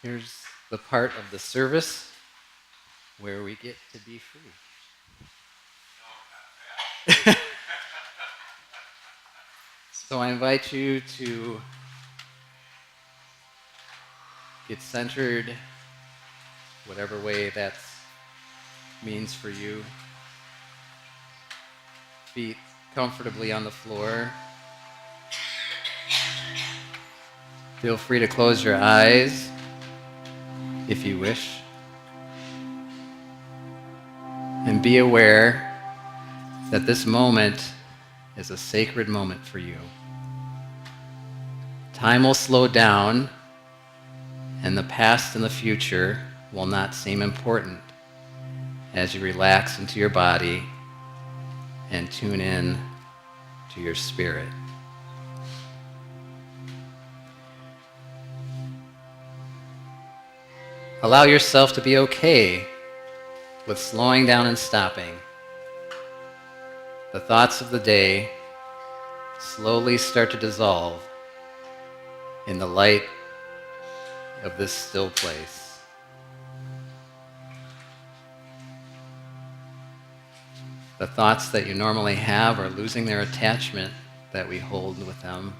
Here's the part of the service where we get to be free. So I invite you to get centered, whatever way that means for you. Feet comfortably on the floor. Feel free to close your eyes if you wish. And be aware that this moment is a sacred moment for you. Time will slow down, and the past and the future will not seem important as you relax into your body and tune in to your spirit. Allow yourself to be okay with slowing down and stopping. The thoughts of the day slowly start to dissolve in the light of this still place. The thoughts that you normally have are losing their attachment that we hold with them.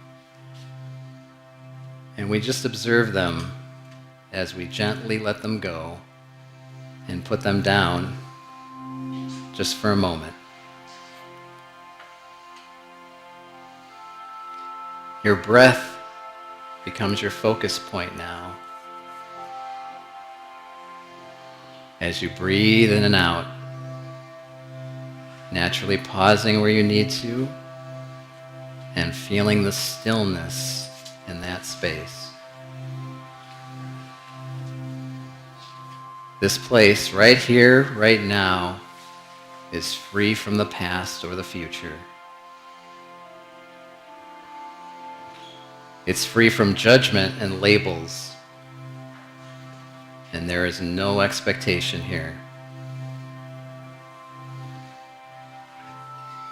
And we just observe them as we gently let them go and put them down just for a moment. Your breath becomes your focus point now. As you breathe in and out, naturally pausing where you need to and feeling the stillness in that space. This place right here, right now, is free from the past or the future. It's free from judgment and labels. And there is no expectation here.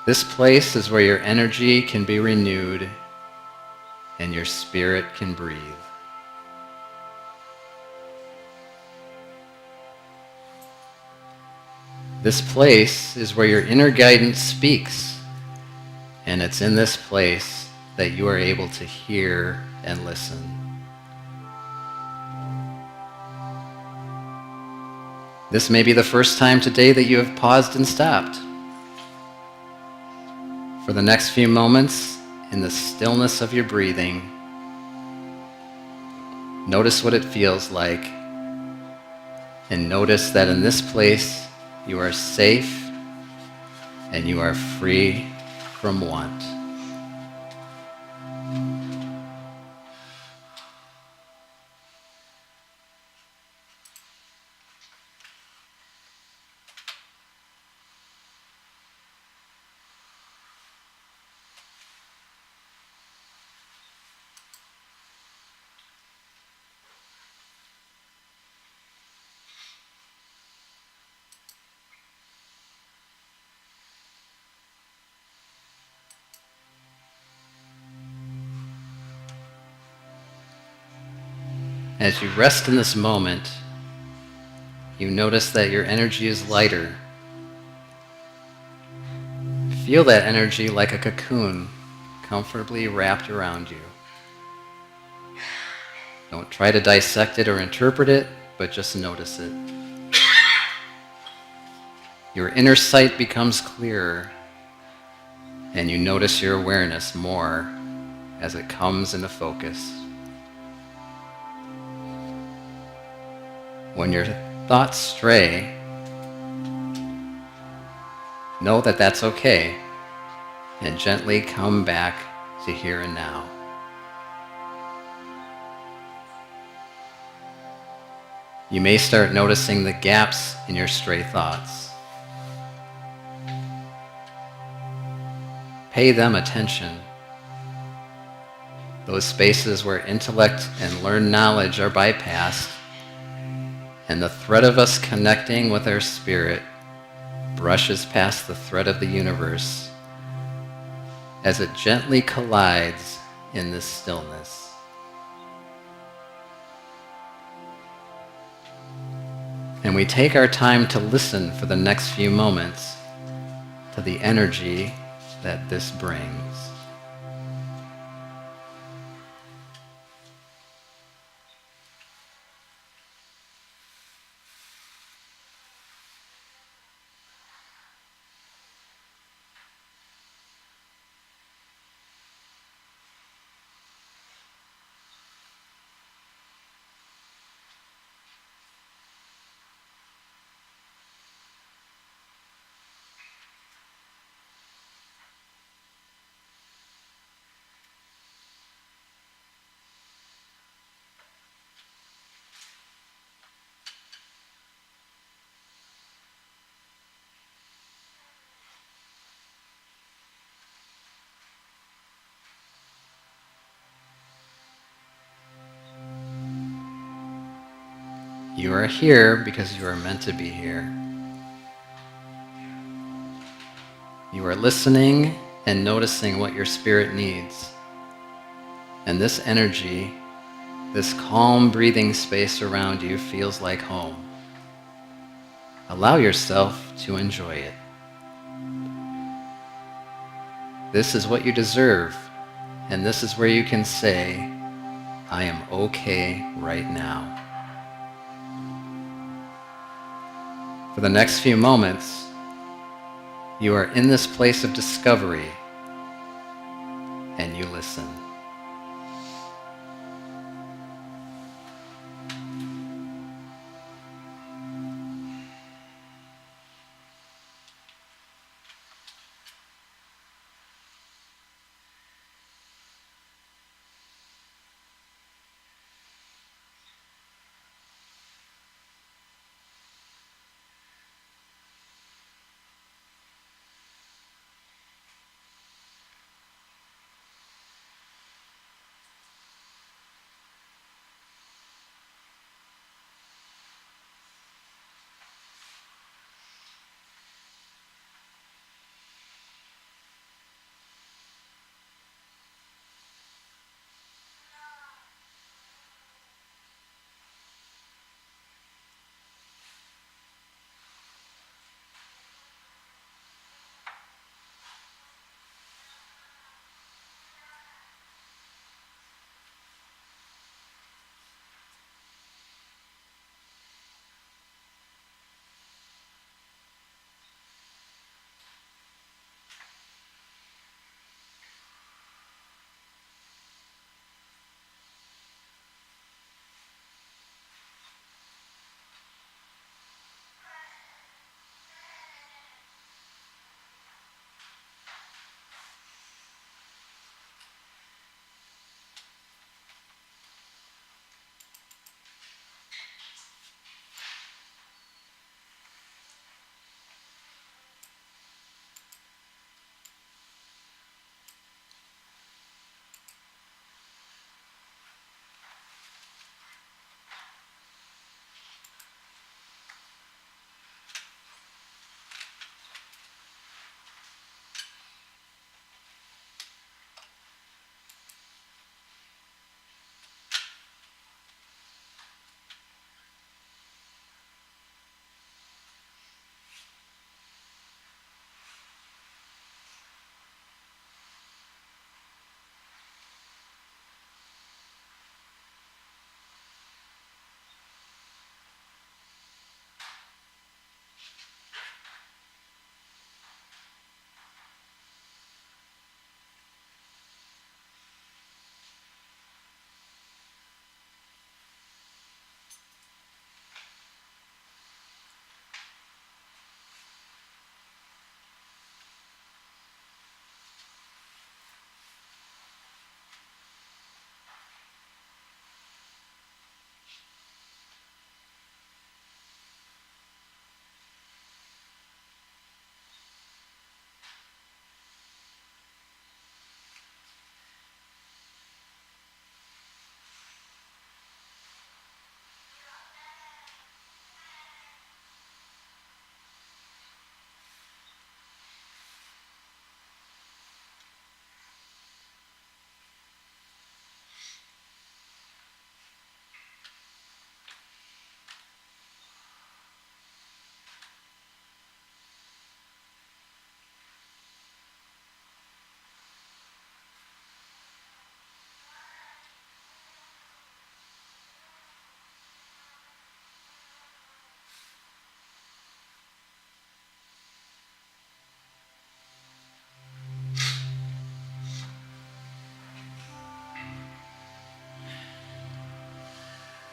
This place is where your energy can be renewed and your spirit can breathe. This place is where your inner guidance speaks, and it's in this place that you are able to hear and listen. This may be the first time today that you have paused and stopped. For the next few moments, in the stillness of your breathing, notice what it feels like, and notice that in this place, you are safe and you are free from want. As you rest in this moment, you notice that your energy is lighter. Feel that energy like a cocoon comfortably wrapped around you. Don't try to dissect it or interpret it, but just notice it. Your inner sight becomes clearer, and you notice your awareness more as it comes into focus. When your thoughts stray, know that that's okay, and gently come back to here and now. You may start noticing the gaps in your stray thoughts. Pay them attention. Those spaces where intellect and learned knowledge are bypassed, and the thread of us connecting with our spirit brushes past the thread of the universe as it gently collides in this stillness. And we take our time to listen for the next few moments to the energy that this brings. You are here because you are meant to be here. You are listening and noticing what your spirit needs. And this energy, this calm breathing space around you feels like home. Allow yourself to enjoy it. This is what you deserve, and this is where you can say, I am okay right now. For the next few moments, you are in this place of discovery, and you listen.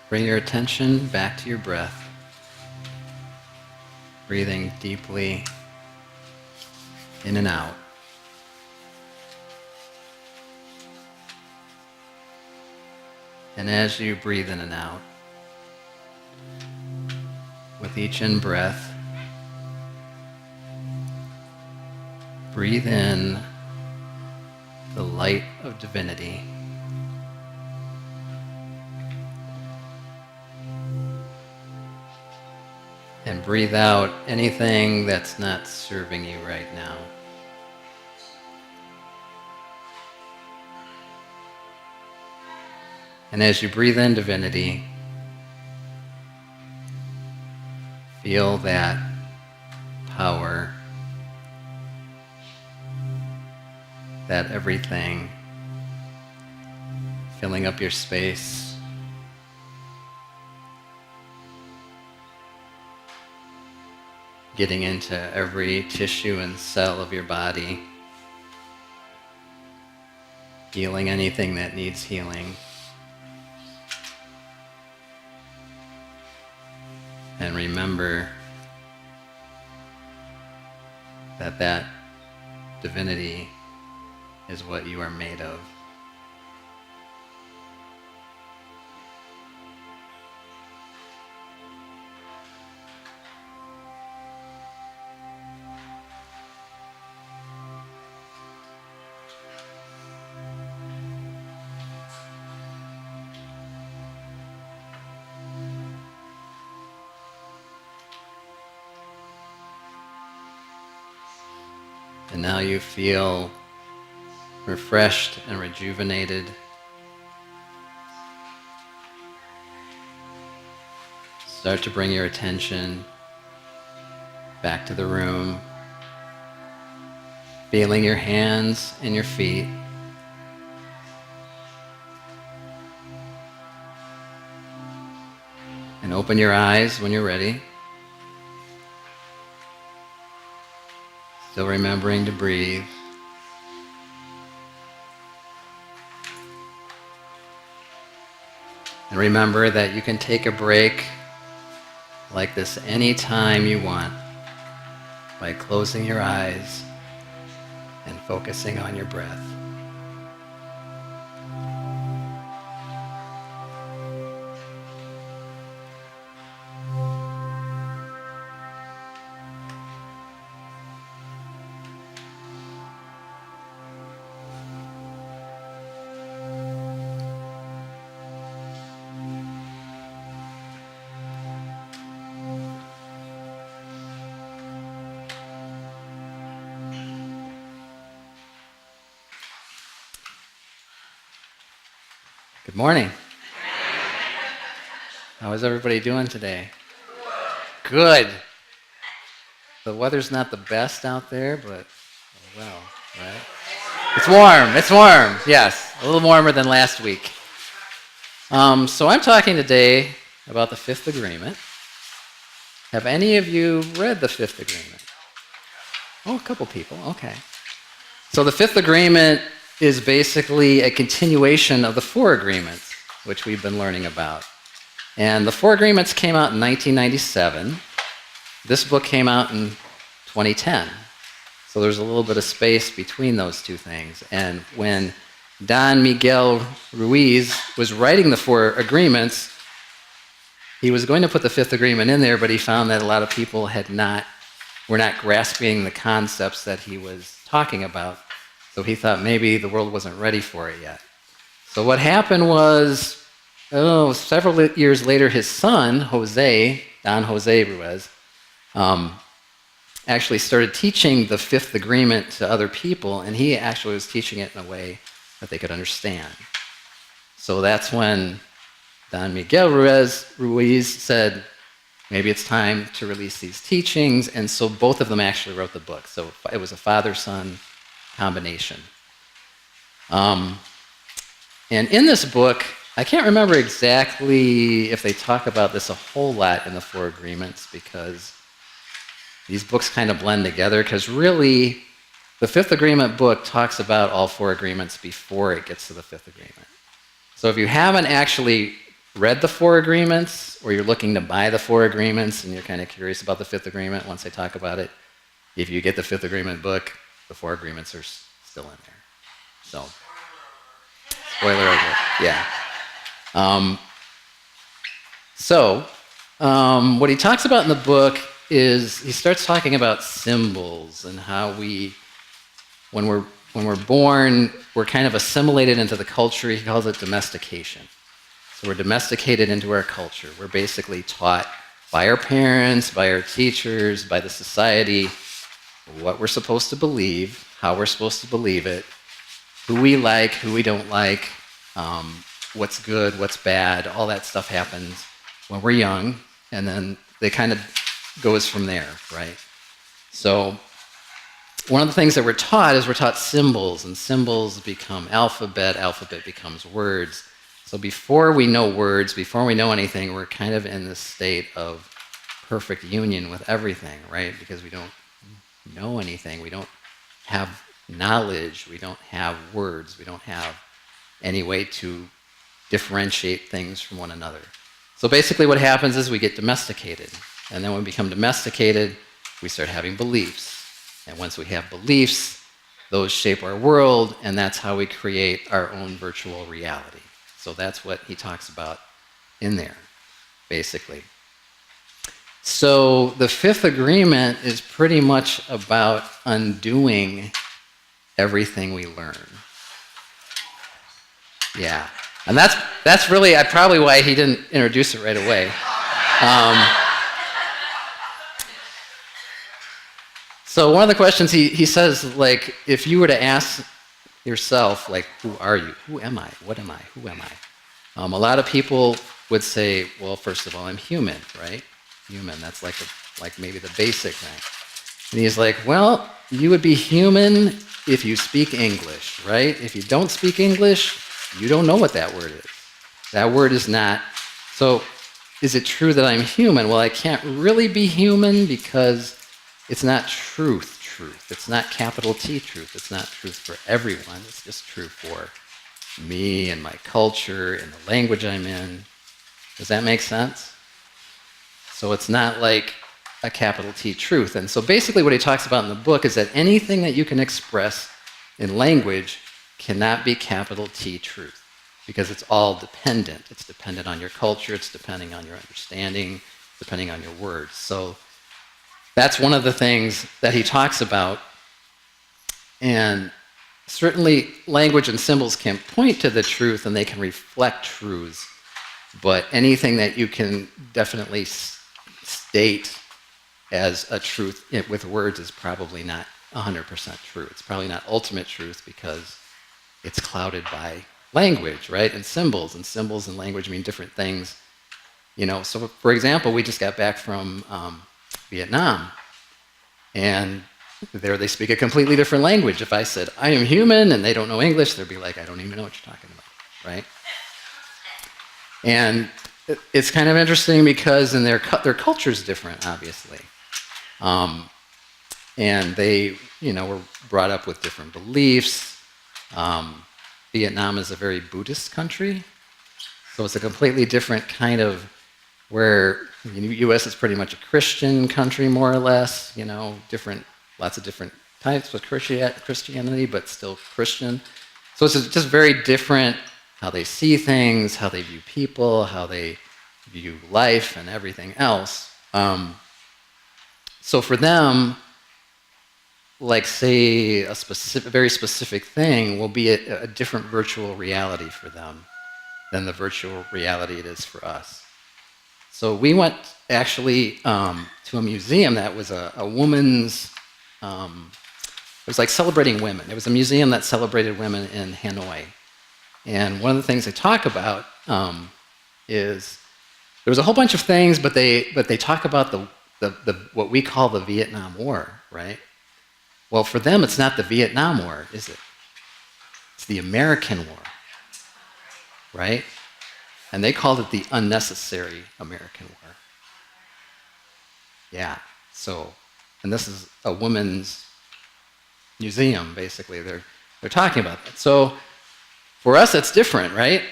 Bring your attention back to your breath. Breathing deeply in and out. And as you breathe in and out, with each in-breath, breathe in the light of divinity. And breathe out anything that's not serving you right now. And as you breathe in divinity, feel that power, that everything filling up your space. Getting into every tissue and cell of your body. Healing anything that needs healing. And remember that that divinity is what you are made of. And now you feel refreshed and rejuvenated. Start to bring your attention back to the room, feeling your hands and your feet. And open your eyes when you're ready. Still remembering to breathe. And remember that you can take a break like this anytime you want by closing your eyes and focusing on your breath. Good morning. How is everybody doing today? Good. The weather's not the best out there, but oh well, right? It's warm, yes. A little warmer than last week. So I'm talking today about the Fifth Agreement. Have any of you read the Fifth Agreement? Oh, a couple people, okay. So the Fifth Agreement is basically a continuation of the Four Agreements, which we've been learning about. And the Four Agreements came out in 1997. This book came out in 2010. So there's a little bit of space between those two things. And when Don Miguel Ruiz was writing the Four Agreements, he was going to put the Fifth Agreement in there, but he found that a lot of people were not grasping the concepts that he was talking about. So he thought maybe the world wasn't ready for it yet. So what happened was, several years later, his son, Don Jose Ruiz, actually started teaching the Fifth Agreement to other people, and he actually was teaching it in a way that they could understand. So that's when Don Miguel Ruiz said, maybe it's time to release these teachings, and so both of them actually wrote the book. So it was a father-son combination. And in this book, I can't remember exactly if they talk about this a whole lot in the Four Agreements, because these books kind of blend together, because really the Fifth Agreement book talks about all four agreements before it gets to the Fifth Agreement. So if you haven't actually read the four agreements, or you're looking to buy the four agreements and you're kind of curious about the fifth agreement once I talk about it, if you get the fifth agreement book, the four agreements are still in there. So, spoiler alert, yeah. What he talks about in the book is he starts talking about symbols and how when we're born, we're kind of assimilated into the culture. He calls it domestication. So we're domesticated into our culture. We're basically taught by our parents, by our teachers, by the society, what we're supposed to believe, how we're supposed to believe it, who we like, who we don't like, what's good, what's bad. All that stuff happens when we're young, and then it kind of goes from there, right? So one of the things that we're taught is we're taught symbols, and symbols become alphabet becomes words. So before we know words, before we know anything, we're kind of in this state of perfect union with everything, right? Because we don't know anything, we don't have knowledge, we don't have words, we don't have any way to differentiate things from one another. So basically what happens is we get domesticated. And then when we become domesticated, we start having beliefs. And once we have beliefs, those shape our world, and that's how we create our own virtual reality. So that's what he talks about in there, basically. So the fifth agreement is pretty much about undoing everything we learn. Yeah. And that's really probably why he didn't introduce it right away. So one of the questions he says, like, if you were to ask yourself, like, who are you? Who am I? What am I? Who am I? A lot of people would say, well, first of all, I'm human, right? Human, that's like maybe the basic thing. And he's like, well, you would be human if you speak English, right? If you don't speak English, you don't know what that word is. That word is not. So is it true that I'm human? Well, I can't really be human because it's not truth. It's not capital T truth. It's not truth for everyone. It's just true for me and my culture and the language I'm in. Does that make sense? So it's not like a capital T truth. And so basically what he talks about in the book is that anything that you can express in language cannot be capital T truth, because it's all dependent. It's dependent on your culture, it's depending on your understanding, depending on your words. So that's one of the things that he talks about. And certainly language and symbols can point to the truth and they can reflect truths, but anything that you can definitely state as a truth with words is probably not 100% true. It's probably not ultimate truth because it's clouded by language, right? And symbols and language mean different things. So for example, we just got back from Vietnam, and there they speak a completely different language. If I said, I am human, and they don't know English, they'd be like, I don't even know what you're talking about, right? And it's kind of interesting because their culture's different, obviously. And they, were brought up with different beliefs. Vietnam is a very Buddhist country, so it's a completely different kind of where the U.S. is pretty much a Christian country, more or less. Lots of different types of Christianity, but still Christian. So it's just very different how they see things, how they view people, how they view life, and everything else. So for them, like, say, a very specific thing will be a different virtual reality for them than the virtual reality it is for us. So we went actually to a museum that was a woman's, it was like celebrating women. It was a museum that celebrated women in Hanoi. And one of the things they talk about is there was a whole bunch of things, but they talk about the what we call the Vietnam War, right? Well, for them, it's not the Vietnam War, is it? It's the American War, right? And they called it the unnecessary American War. Yeah, so, and this is a women's museum, basically. They're talking about that. So for us, it's different, right?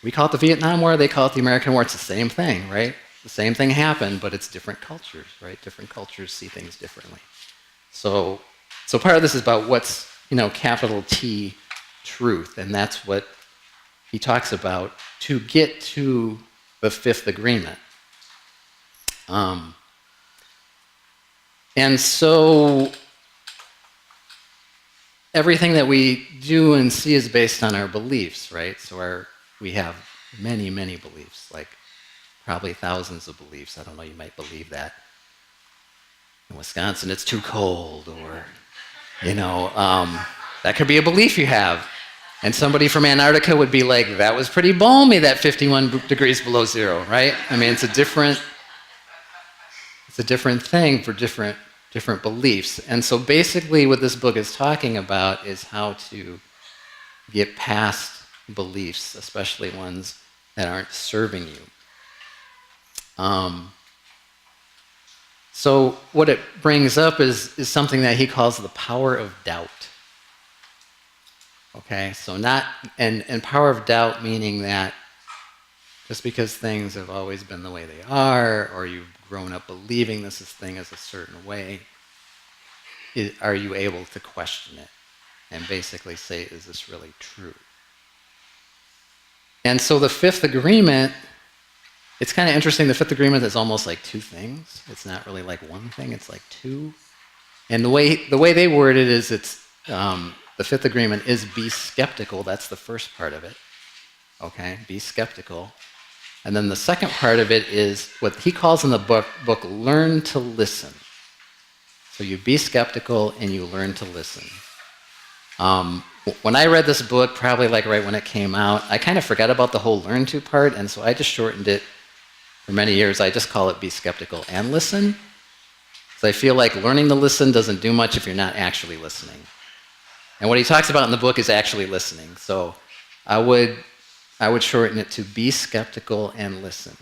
We call it the Vietnam War, they call it the American War. It's the same thing, right? The same thing happened, but it's different cultures, right? Different cultures see things differently. So part of this is about what's, capital T truth, and that's what he talks about to get to the fifth agreement. And so everything that we do and see is based on our beliefs, right? So we have many, many beliefs, like probably thousands of beliefs. I don't know, you might believe that in Wisconsin it's too cold, or, that could be a belief you have. And somebody from Antarctica would be like, that was pretty balmy, that 51 degrees below zero, right? I mean, it's a different thing for different beliefs. And so basically what this book is talking about is how to get past beliefs, especially ones that aren't serving you. So what it brings up is something that he calls the power of doubt. Okay, so and power of doubt meaning that just because things have always been the way they are, or you've grown up believing this thing is a certain way, are you able to question it and basically say, is this really true? And so the fifth agreement, it's kind of interesting. The fifth agreement is almost like two things. It's not really like one thing, it's like two. And the way they word it is the fifth agreement is be skeptical. That's the first part of it. Okay, be skeptical. And then the second part of it is what he calls in the book learn to listen. So you be skeptical and you learn to listen. When I read this book, probably like right when it came out, I kind of forgot about the whole learn to part, and so I just shortened it for many years. I just call it be skeptical and listen. So I feel like learning to listen doesn't do much if you're not actually listening. And what he talks about in the book is actually listening. So I would shorten it to be skeptical and listen.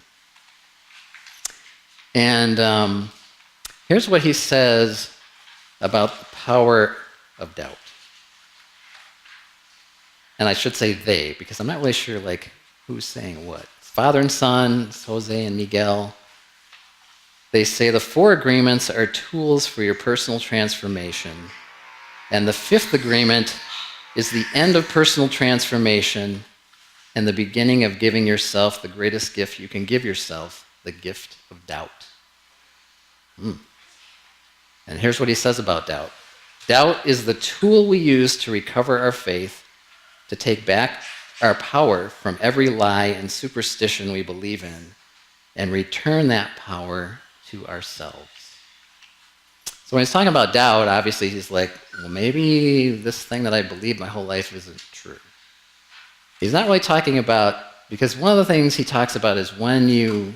And here's what he says about the power of doubt. And I should say they, because I'm not really sure like who's saying what. Father and son, Jose and Miguel. They say the four agreements are tools for your personal transformation. And the fifth agreement is the end of personal transformation and the beginning of giving yourself the greatest gift you can give yourself, the gift of doubt. And here's what he says about doubt. Doubt is the tool we use to recover our faith, to take back our power from every lie and superstition we believe in, and return that power to ourselves. So when he's talking about doubt, obviously he's like, well, maybe this thing that I believe my whole life isn't true. He's not really talking about, because one of the things he talks about is when you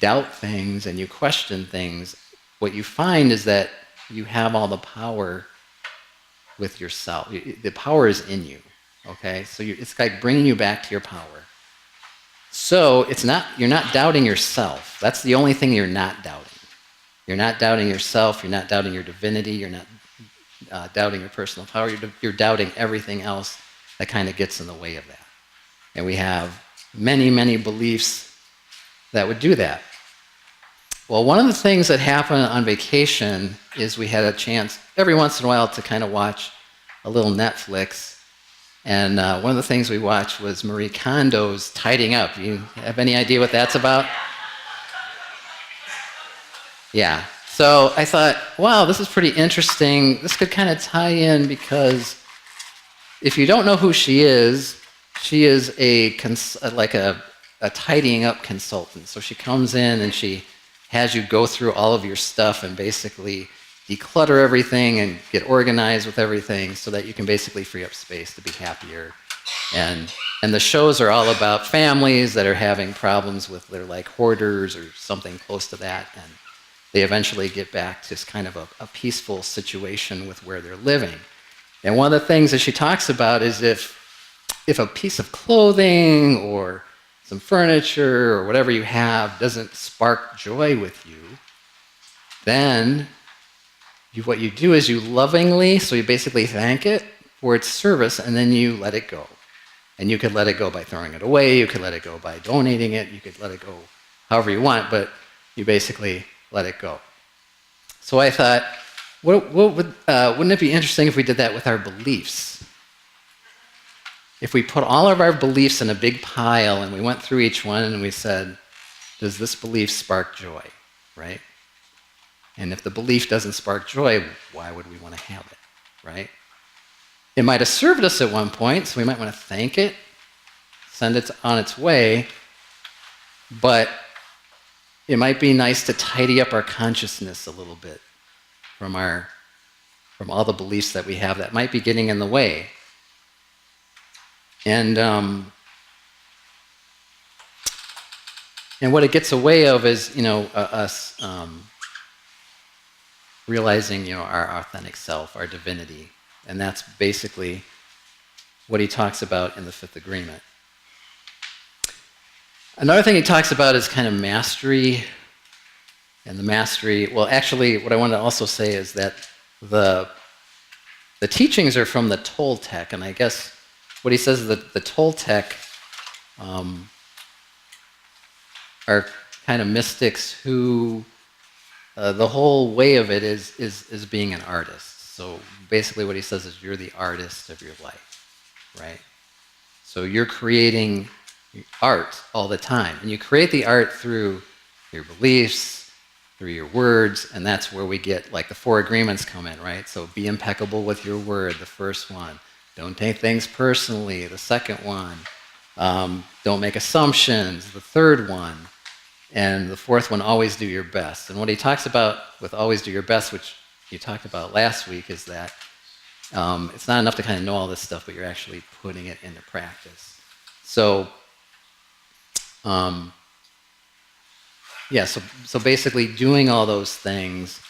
doubt things and you question things, what you find is that you have all the power with yourself. The power is in you, okay? So it's like bringing you back to your power. So you're not doubting yourself. That's the only thing you're not doubting. You're not doubting yourself. You're not doubting your divinity. You're not doubting your personal power. You're doubting everything else that kind of gets in the way of that. And we have many, many beliefs that would do that. Well, one of the things that happened on vacation is we had a chance every once in a while to kind of watch a little Netflix. And one of the things we watched was Marie Kondo's Tidying Up. You have any idea what that's about? Yeah. So I thought, wow, this is pretty interesting. This could kind of tie in because if you don't know who she is a tidying up consultant. So she comes in and she has you go through all of your stuff and basically declutter everything and get organized with everything so that you can basically free up space to be happier. And the shows are all about families that are having problems with their like hoarders or something close to that, and they eventually get back to kind of a peaceful situation with where they're living. And one of the things that she talks about is if a piece of clothing or some furniture or whatever you have doesn't spark joy with you, then what you do is you lovingly, so you basically thank it for its service, and then you let it go. And you could let it go by throwing it away, you could let it go by donating it, you could let it go however you want, but you basically let it go. So I thought, wouldn't it be interesting if we did that with our beliefs? If we put all of our beliefs in a big pile and we went through each one and we said, does this belief spark joy, right? And if the belief doesn't spark joy, why would we want to have it, right? It might have served us at one point, so we might want to thank it, send it on its way, but it might be nice to tidy up our consciousness a little bit from all the beliefs that we have that might be getting in the way. And what it gets away of is, us realizing, our authentic self, our divinity. And that's basically what he talks about in the Fifth Agreement. Another thing he talks about is kind of mastery. And the mastery, well, actually, what I want to also say is that the teachings are from the Toltec, and I guess what he says is that the Toltec are kind of mystics who the whole way of it is being an artist. So basically what he says is you're the artist of your life, right? So you're creating art all the time. And you create the art through your beliefs, through your words, and that's where we get, like, the 4 agreements come in, right? So be impeccable with your word, the first one. Don't take things personally, the second one. Don't make assumptions, the third one. And the fourth one, always do your best. And what he talks about with always do your best, which you talked about last week, is that it's not enough to kind of know all this stuff, but you're actually putting it into practice. So, so basically doing all those things,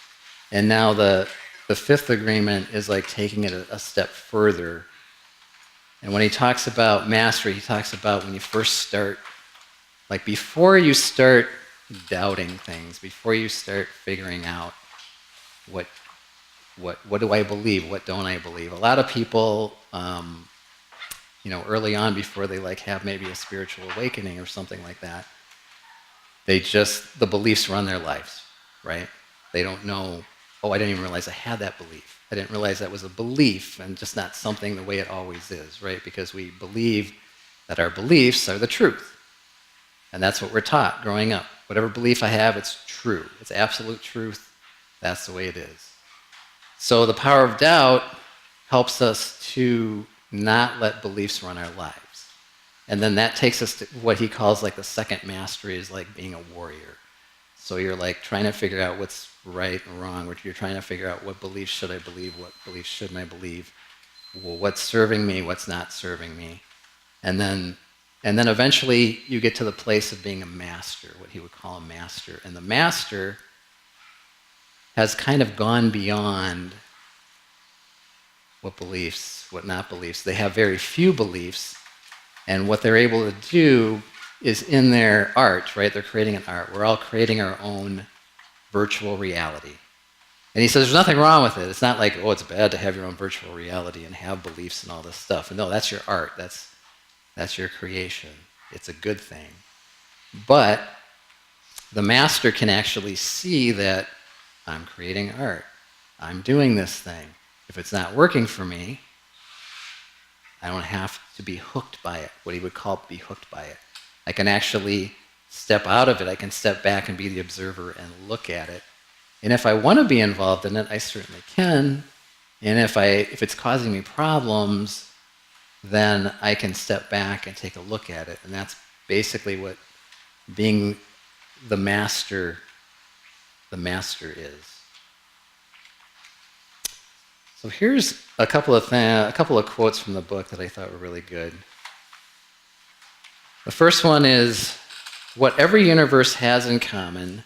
and now the fifth agreement is like taking it a step further. And when he talks about mastery, he talks about when you first start, like before you start doubting things, before you start figuring out what do I believe, what don't I believe. A lot of people, early on, before they have maybe a spiritual awakening or something like that, the beliefs run their lives, right? They don't know, oh, I didn't even realize I had that belief. I didn't realize that was a belief and just not something the way it always is, right? Because we believe that our beliefs are the truth. And that's what we're taught growing up. Whatever belief I have, it's true. It's absolute truth. That's the way it is. So the power of doubt helps us to not let beliefs run our lives. And then that takes us to what he calls the second mastery, is like being a warrior. So you're trying to figure out what's right and wrong. You're trying to figure out what beliefs should I believe, what beliefs shouldn't I believe, well, what's serving me, what's not serving me. And then eventually you get to the place of being a master, what he would call a master. And the master has kind of gone beyond what beliefs, what not beliefs. They have very few beliefs, and what they're able to do is in their art, right? They're creating an art. We're all creating our own virtual reality. And he says there's nothing wrong with it. It's not like, oh, it's bad to have your own virtual reality and have beliefs and all this stuff. No, that's your art. That's your creation. It's a good thing. But the master can actually see that I'm creating art. I'm doing this thing. If it's not working for me, I don't have to be hooked by it, what he would call be hooked by it. I can actually step out of it. I can step back and be the observer and look at it. And if I want to be involved in it, I certainly can. And if it's causing me problems, then I can step back and take a look at it. And that's basically what being the master is. So here's a couple of quotes from the book that I thought were really good. The first one is, what every universe has in common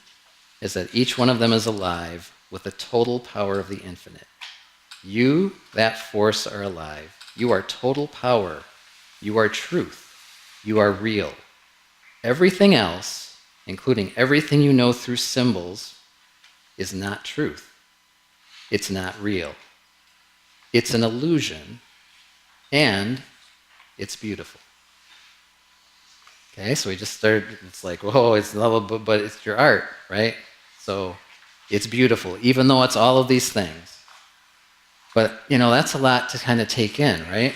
is that each one of them is alive with the total power of the infinite. You, that force, are alive. You are total power. You are truth. You are real. Everything else, including everything you know through symbols, is not truth. It's not real. It's an illusion, and it's beautiful. Okay, so we just started, it's like, whoa, it's lovable, but it's your art, right? So it's beautiful, even though it's all of these things. But, that's a lot to kind of take in, right?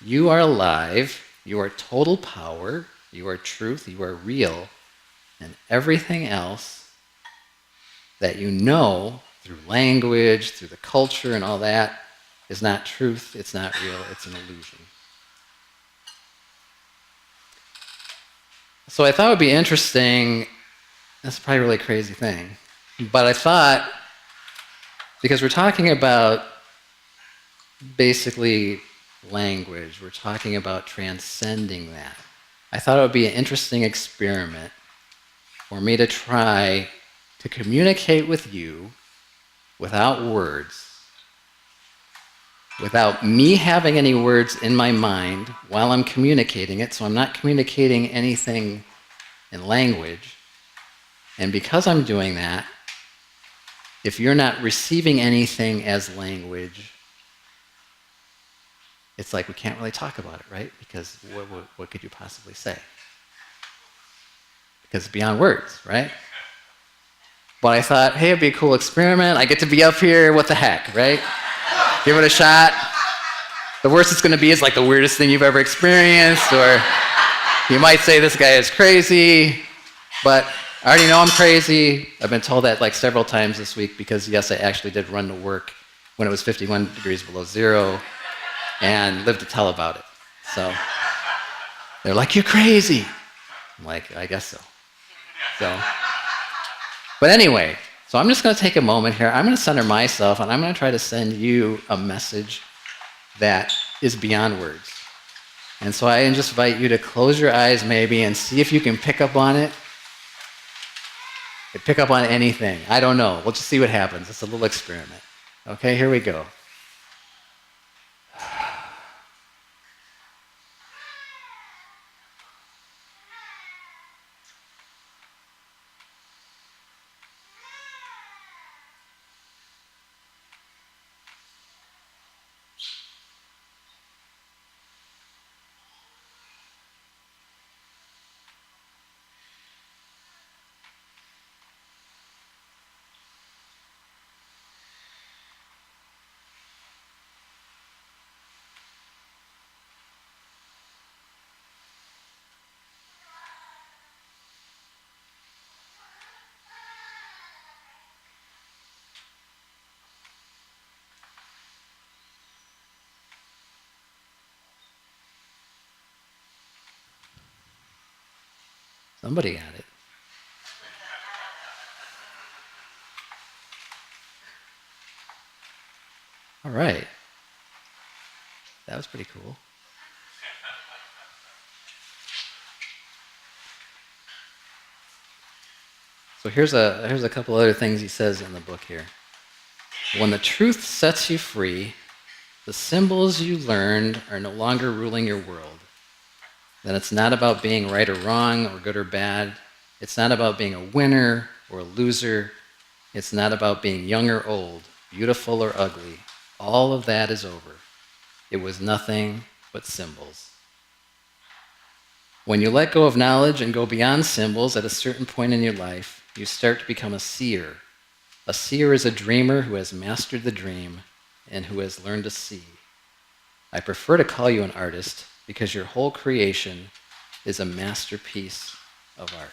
You are alive, you are total power, you are truth, you are real, and everything else that you know through language, through the culture and all that is not truth, it's not real, it's an illusion. So I thought it would be interesting, that's probably a really crazy thing, but I thought, because we're talking about basically language, we're talking about transcending that, I thought it would be an interesting experiment for me to try to communicate with you without words, without me having any words in my mind while I'm communicating it, so I'm not communicating anything in language. And because I'm doing that, if you're not receiving anything as language, it's like we can't really talk about it, right? Because what could you possibly say? Because it's beyond words, right? But I thought, hey, it'd be a cool experiment. I get to be up here, what the heck, right? Give it a shot. The worst it's going to be is like the weirdest thing you've ever experienced, or you might say this guy is crazy, but I already know I'm crazy. I've been told that like several times this week because, yes, I actually did run to work when it was 51 degrees below zero and lived to tell about it. So they're like, you're crazy. I'm like, I guess so. But anyway, so I'm just going to take a moment here. I'm going to center myself, and I'm going to try to send you a message that is beyond words. And so I just invite you to close your eyes maybe and see if you can pick up on it. Pick up on anything. I don't know. We'll just see what happens. It's a little experiment. Okay, here we go. Somebody got it. All right. That was pretty cool. So here's a couple other things he says in the book here. When the truth sets you free, the symbols you learned are no longer ruling your world. Then it's not about being right or wrong or good or bad. It's not about being a winner or a loser. It's not about being young or old, beautiful or ugly. All of that is over. It was nothing but symbols. When you let go of knowledge and go beyond symbols at a certain point in your life, you start to become a seer. A seer is a dreamer who has mastered the dream and who has learned to see. I prefer to call you an artist because your whole creation is a masterpiece of art.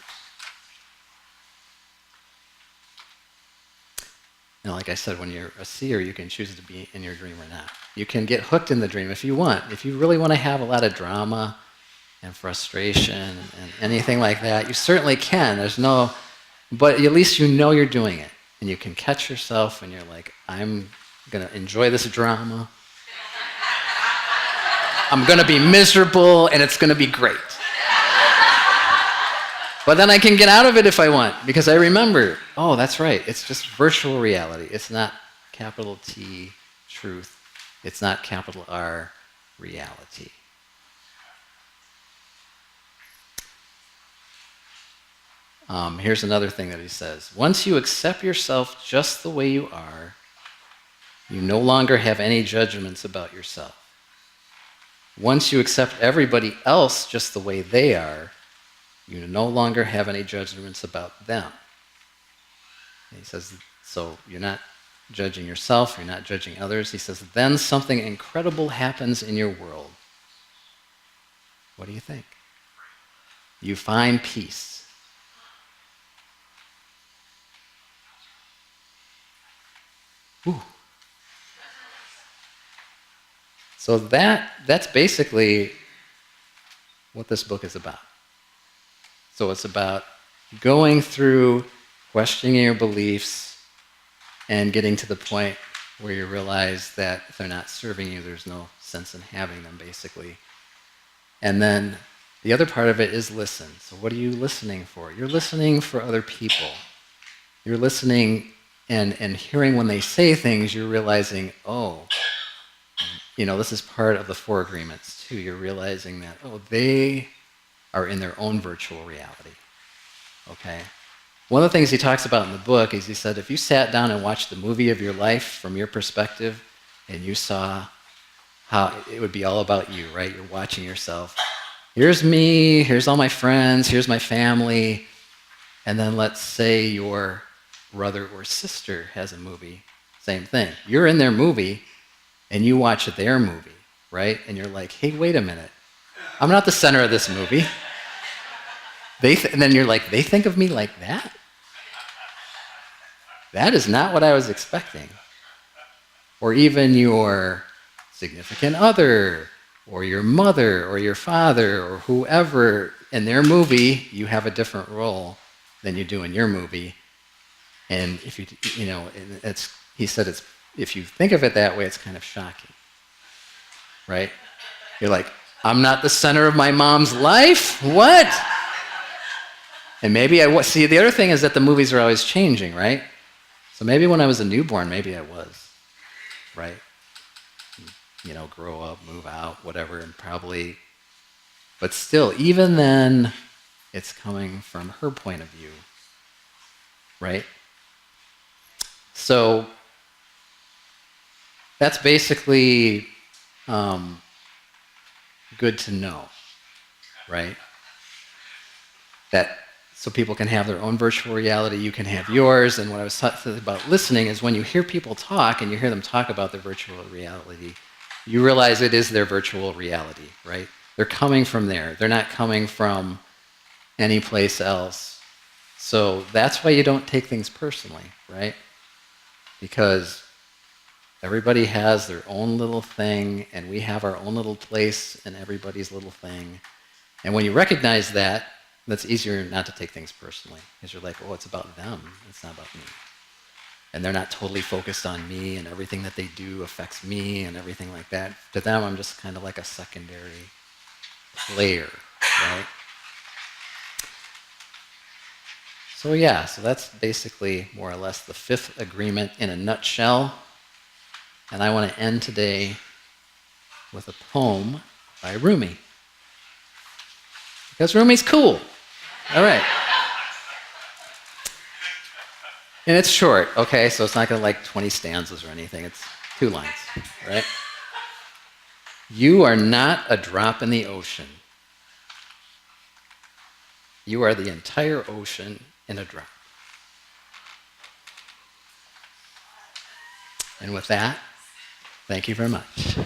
Now, like I said, when you're a seer, you can choose to be in your dream or not. You can get hooked in the dream if you want. If you really want to have a lot of drama and frustration and anything like that, you certainly can. But at least you know you're doing it. And you can catch yourself and you're like, I'm going to enjoy this drama. I'm going to be miserable and it's going to be great. But then I can get out of it if I want, because I remember, oh, that's right, it's just virtual reality. It's not capital T, truth. It's not capital R, reality. Here's another thing that he says. Once you accept yourself just the way you are, you no longer have any judgments about yourself. Once you accept everybody else just the way they are, you no longer have any judgments about them. And he says, so you're not judging yourself, you're not judging others. He says, then something incredible happens in your world. What do you think? You find peace. Ooh. So that's basically what this book is about. So it's about going through, questioning your beliefs, and getting to the point where you realize that if they're not serving you, there's no sense in having them, basically. And then the other part of it is listen. So what are you listening for? You're listening for other people. You're listening and hearing when they say things, you're realizing, oh, this is part of the 4 agreements too. You're realizing that, oh, they are in their own virtual reality. Okay? One of the things he talks about in the book is he said, if you sat down and watched the movie of your life from your perspective and you saw how it would be all about you, right? You're watching yourself. Here's me, here's all my friends, here's my family, and then let's say your brother or sister has a movie. Same thing. You're in their movie and you watch their movie, right? And you're like, hey, wait a minute. I'm not the center of this movie. And then you're like, they think of me like that? That is not what I was expecting. Or even your significant other, or your mother, or your father, or whoever, in their movie, you have a different role than you do in your movie. And if he said if you think of it that way, it's kind of shocking, right? You're like, I'm not the center of my mom's life? What? And maybe see, the other thing is that the movies are always changing, right? So maybe when I was a newborn, maybe I was, right? Grow up, move out, whatever, and probably, but still, even then, it's coming from her point of view, right? So that's basically good to know, right? That so people can have their own virtual reality, you can have yours, and what I was talking about listening is when you hear people talk and you hear them talk about their virtual reality, you realize it is their virtual reality, right? They're coming from there. They're not coming from any place else. So that's why you don't take things personally, right? Because everybody has their own little thing, and we have our own little place in everybody's little thing. And when you recognize that, that's easier not to take things personally, because you're like, oh, it's about them. It's not about me. And they're not totally focused on me, and everything that they do affects me and everything like that. To them, I'm just kind of like a secondary player, right? So yeah, so that's basically more or less the 5th agreement in a nutshell. And I want to end today with a poem by Rumi. Because Rumi's cool. All right. And it's short, okay? So it's not going to like 20 stanzas or anything. It's 2 lines, right? You are not a drop in the ocean. You are the entire ocean in a drop. And with that, thank you very much.